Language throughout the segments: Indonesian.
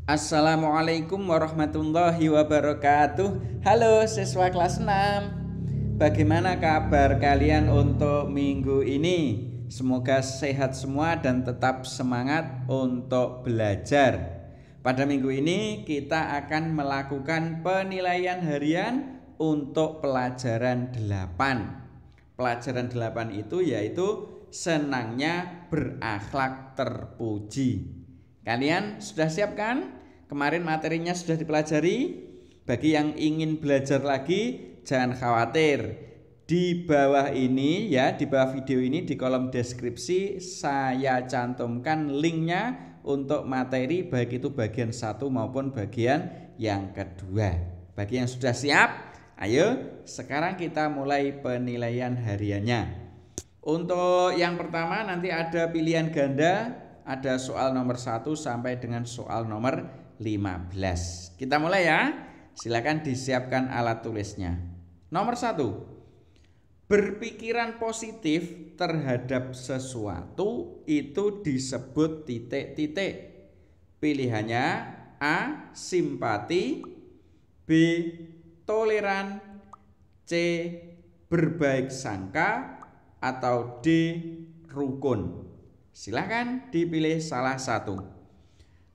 Assalamualaikum warahmatullahi wabarakatuh. Halo siswa kelas 6. Bagaimana kabar kalian untuk minggu ini? Semoga sehat semua dan tetap semangat untuk belajar. Pada minggu ini kita akan melakukan penilaian harian untuk pelajaran 8. Pelajaran 8 itu yaitu senangnya berakhlak terpuji. Kalian sudah siap kan? Kemarin materinya sudah dipelajari. Bagi yang ingin belajar lagi, jangan khawatir. Di bawah ini ya, di bawah video ini di kolom deskripsi saya cantumkan linknya untuk materi baik itu bagian 1 maupun bagian yang kedua. Bagi yang sudah siap, ayo sekarang kita mulai penilaian hariannya. Untuk yang pertama nanti ada pilihan ganda. Ada soal nomor 1 sampai dengan soal nomor 15. Kita mulai ya. Silakan disiapkan alat tulisnya. Nomor 1. Berpikiran positif terhadap sesuatu itu disebut titik-titik. Pilihannya A. Simpati, B. Toleran, C. Berbaik sangka, atau D. Rukun. Silahkan dipilih salah satu.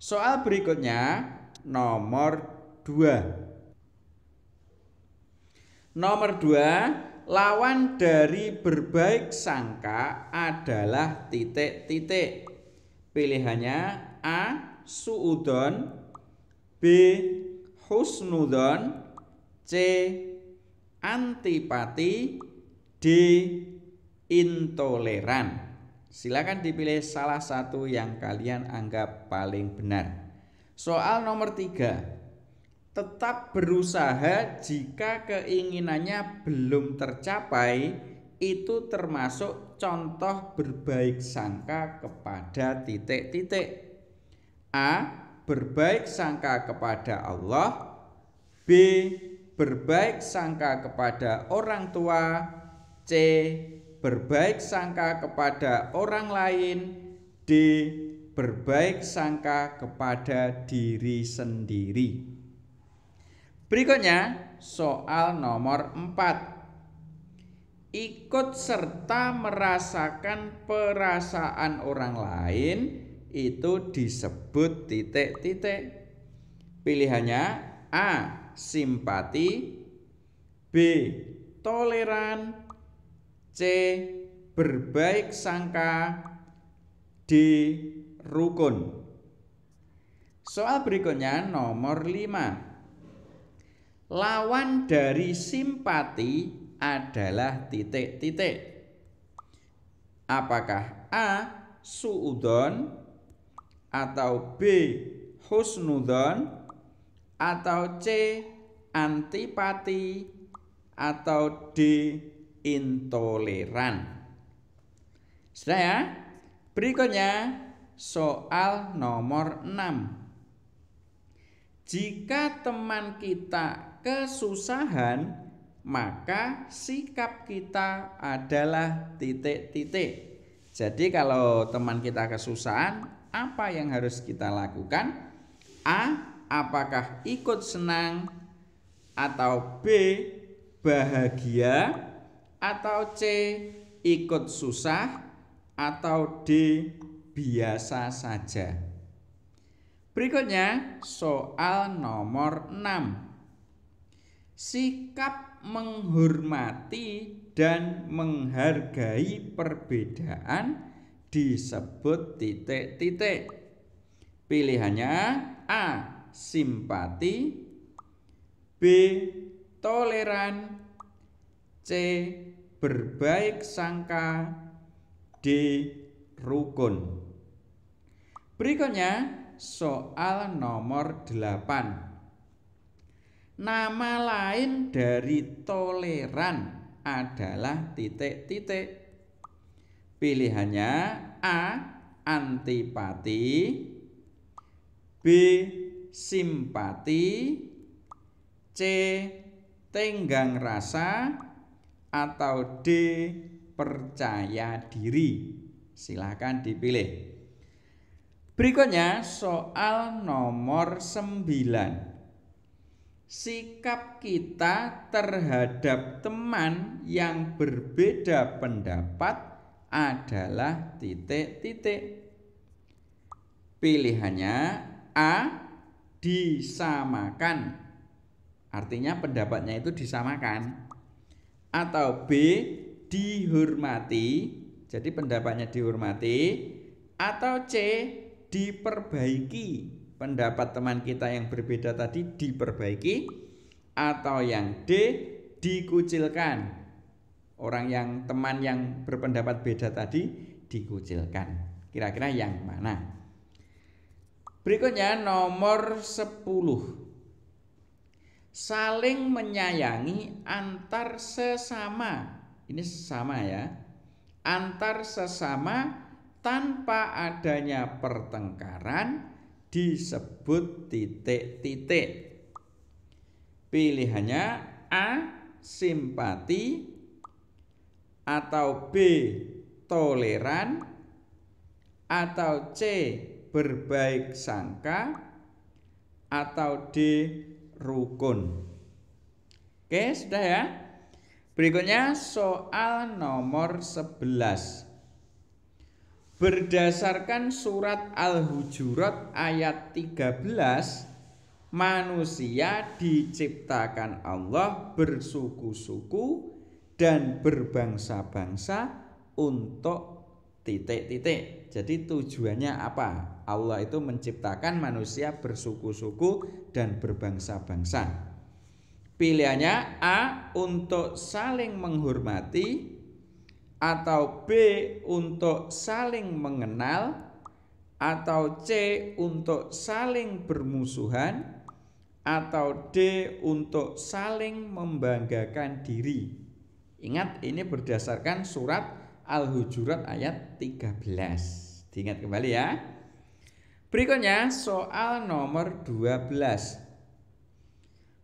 Soal berikutnya nomor 2. Nomor 2, lawan dari berbaik sangka adalah titik-titik. Pilihannya A. Suudon, B. Husnudon, C. Antipati, D. Intoleran. Silakan dipilih salah satu yang kalian anggap paling benar. Soal nomor 3. Tetap berusaha jika keinginannya belum tercapai, itu termasuk contoh berbaik sangka kepada titik-titik. A. Berbaik sangka kepada Allah, B. Berbaik sangka kepada orang tua, C. Berbaik sangka kepada orang lain, D. Berbaik sangka kepada diri sendiri. Berikutnya soal nomor 4. Ikut serta merasakan perasaan orang lain itu disebut titik-titik. Pilihannya A. Simpati, B. Toleran, C. Berbaik sangka, D. Rukun. Soal berikutnya nomor 5. Lawan dari simpati adalah titik-titik. Apakah A. Suudon, atau B. Husnudon, atau C. Antipati, atau D. Intoleran. Sudah ya? Berikutnya soal nomor 6. Jika teman kita kesusahan, maka sikap kita adalah titik-titik. Jadi kalau teman kita kesusahan, apa yang harus kita lakukan? A. Apakah ikut senang, atau B. bahagia, atau C. ikut susah, atau D. biasa saja. Berikutnya soal nomor 6. Sikap menghormati dan menghargai perbedaan disebut titik-titik. Pilihannya A. Simpati, B. Toleran, C. Berbaik sangka, D. Rukun. Berikutnya soal nomor 8. Nama lain dari toleran adalah titik-titik. Pilihannya A. Antipati, B. Simpati, C. Tenggang rasa, atau D. Percaya diri. Silahkan dipilih. Berikutnya soal nomor 9. Sikap kita terhadap teman yang berbeda pendapat adalah titik-titik. Pilihannya A, disamakan. Artinya pendapatnya itu disamakan. Atau B, dihormati. Jadi pendapatnya dihormati. Atau C, diperbaiki. Pendapat teman kita yang berbeda tadi diperbaiki. Atau yang D, dikucilkan. Teman yang berpendapat beda tadi dikucilkan. Kira-kira yang mana? Berikutnya nomor 10. Saling menyayangi antar sesama. Ini sesama ya. Antar sesama tanpa adanya pertengkaran disebut titik-titik. Pilihannya A, simpati. Atau B, toleran. Atau C, berbaik sangka. Atau D, rukun. Oke, sudah ya. Berikutnya soal nomor 11. Berdasarkan surat Al-Hujurat ayat 13, manusia diciptakan Allah bersuku-suku dan berbangsa-bangsa untuk titik-titik. Jadi tujuannya apa? Allah itu menciptakan manusia bersuku-suku dan berbangsa-bangsa. Pilihannya A, untuk saling menghormati. Atau B, untuk saling mengenal. Atau C, untuk saling bermusuhan. Atau D, untuk saling membanggakan diri. Ingat, ini berdasarkan surat Al-Hujurat ayat 13. Diingat kembali ya. Berikutnya soal nomor 12.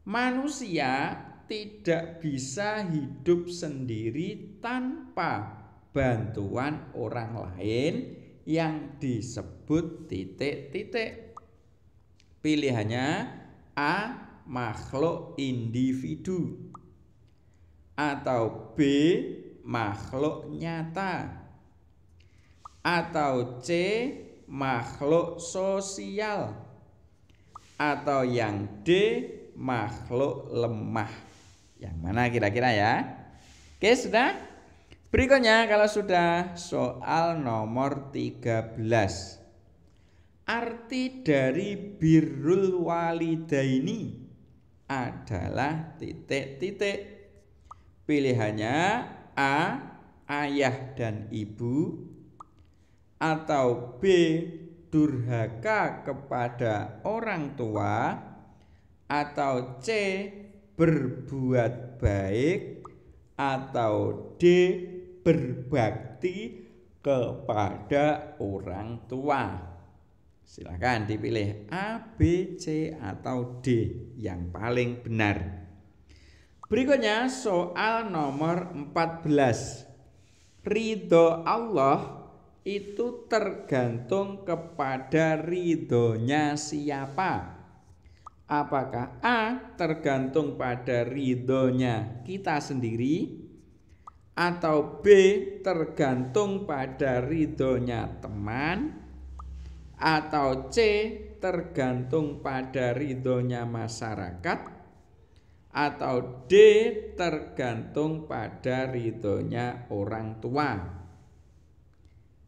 Manusia tidak bisa hidup sendiri tanpa bantuan orang lain yang disebut titik-titik. Pilihannya A, makhluk individu. Atau B, makhluk nyata. Atau C, makhluk sosial. Atau yang D, makhluk lemah. Yang mana kira-kira ya? Oke, sudah? Berikutnya kalau sudah soal nomor 13. Arti dari birrul walidaini adalah titik-titik. Pilihannya A, ayah dan ibu. Atau B, durhaka kepada orang tua. Atau C, berbuat baik. Atau D, berbakti kepada orang tua. Silakan dipilih A, B, C, atau D yang paling benar. Berikutnya soal nomor 14. Ridho Allah itu tergantung kepada ridhonya siapa? Apakah A, tergantung pada ridhonya kita sendiri? Atau B, tergantung pada ridhonya teman? Atau C, tergantung pada ridhonya masyarakat? Atau D, tergantung pada ridhonya orang tua?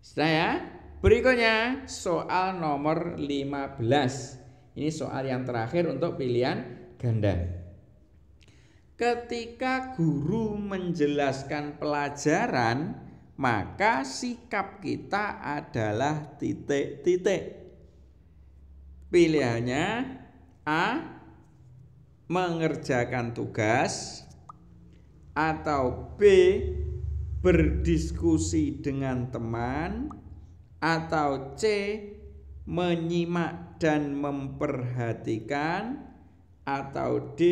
Sudah ya? Berikutnya soal nomor 15. Ini soal yang terakhir untuk pilihan ganda. Ketika guru menjelaskan pelajaran, maka sikap kita adalah titik-titik. Pilihannya A, mengerjakan tugas. Atau B, berdiskusi dengan teman. Atau C, menyimak dan memperhatikan. Atau D,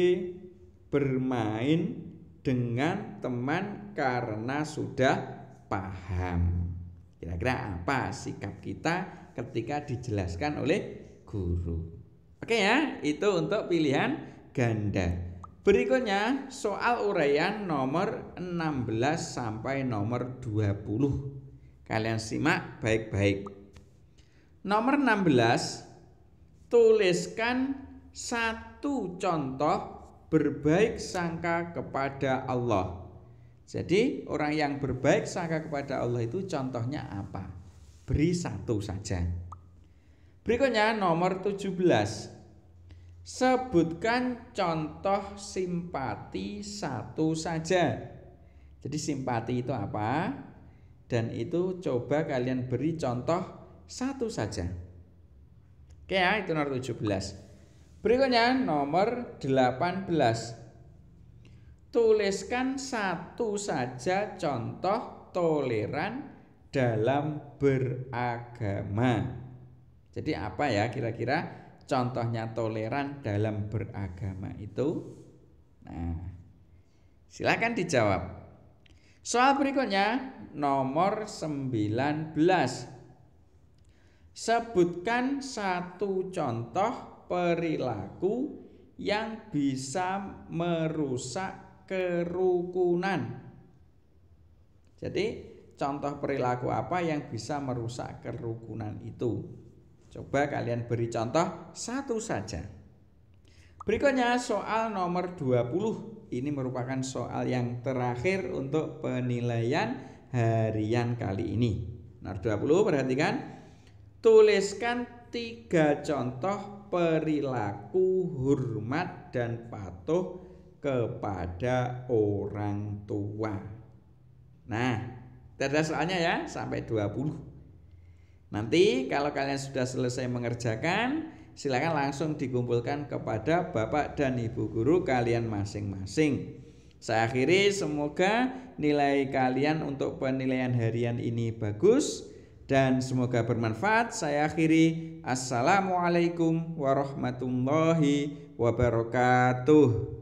bermain dengan teman karena sudah paham. Kira-kira apa sikap kita ketika dijelaskan oleh guru. Oke ya, itu untuk pilihan ganda. Berikutnya soal uraian nomor 16 sampai nomor 20. Kalian simak baik-baik. Nomor 16, tuliskan satu contoh berbaik sangka kepada Allah. Jadi orang yang berbaik sangka kepada Allah itu contohnya apa? Beri satu saja. Berikutnya nomor 17. Sebutkan contoh simpati satu saja. Jadi simpati itu apa? Dan itu coba kalian beri contoh satu saja. Oke ya, itu nomor 17. Berikutnya nomor 18. Tuliskan satu saja contoh toleran dalam beragama. Jadi apa ya kira-kira contohnya toleran dalam beragama itu? Nah, silakan dijawab. Soal berikutnya nomor 19. Sebutkan satu contoh perilaku yang bisa merusak kerukunan. Jadi contoh perilaku apa yang bisa merusak kerukunan itu? Coba kalian beri contoh satu saja. Berikutnya soal nomor 20. Ini merupakan soal yang terakhir untuk penilaian harian kali ini. Nomor 20, perhatikan. Tuliskan 3 contoh perilaku hormat dan patuh kepada orang tua. Nah, ada soalnya ya sampai 20. Nanti kalau kalian sudah selesai mengerjakan, silakan langsung dikumpulkan kepada Bapak dan Ibu guru kalian masing-masing. Saya akhiri, semoga nilai kalian untuk penilaian harian ini bagus dan semoga bermanfaat. Saya akhiri. Assalamualaikum warahmatullahi wabarakatuh.